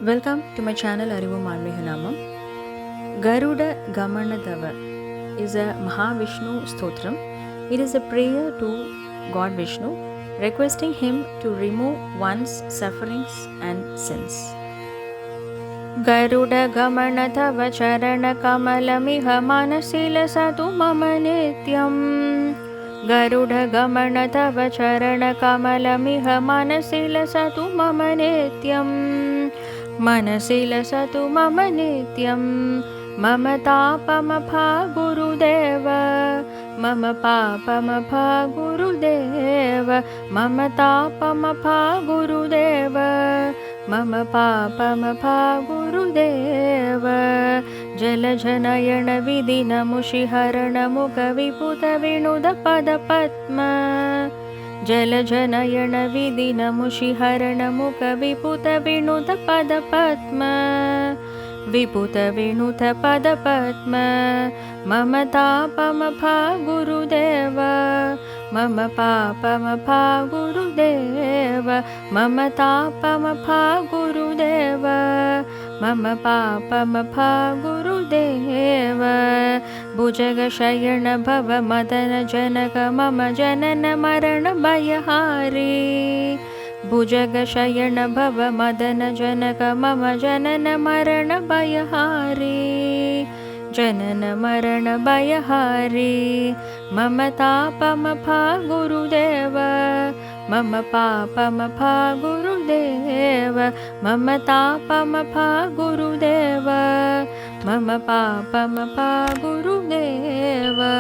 Welcome to my channel Arivom Anmehanamam. Garuda Gamanadava is a Mahavishnu Stotram. It is a prayer to God Vishnu, requesting him to remove one's sufferings and sins. Garuda Gamanadava Charana Kamalamiha Manasila Satu Mama Nityam. Garuda Gamana Tava Charana Kamalamiha Manasila Satu Mama Nityam. Manasila Satu Mama Nityam. Mama Tapamapha Gurudeva. Mama Papamapha Gurudeva. Mama Tapamapha Gurudeva. Mama Papamapha Gurudeva. Jalajanayana Vidina Mushiharana Mukha Viputa Vinuda Pada Padma. Jalajanayana Vidina Mushiharana Mukha Viputa Vinuda Pada Padma. Viputa Vinuta Pada Padma. Mama Tapamapha Gurudeva. Mama Papamapha Gurudeva. Mama Tapamapha Gurudeva. Mama Papamapha Gurudeva. Bhujaga Shayana Bhava Madana Janaka Mama Janana Marana Bhayahari. Bhujaga Shayana Bhava Madana Janaka Mama Janana Marana Bhayahari. Janana Marana Bhayahari. Mama Tapamapha Gurudeva. Mama Papamapha Gurudeva. Mama Tapamapha Gurudeva. Mama Papamapha Gurudeva.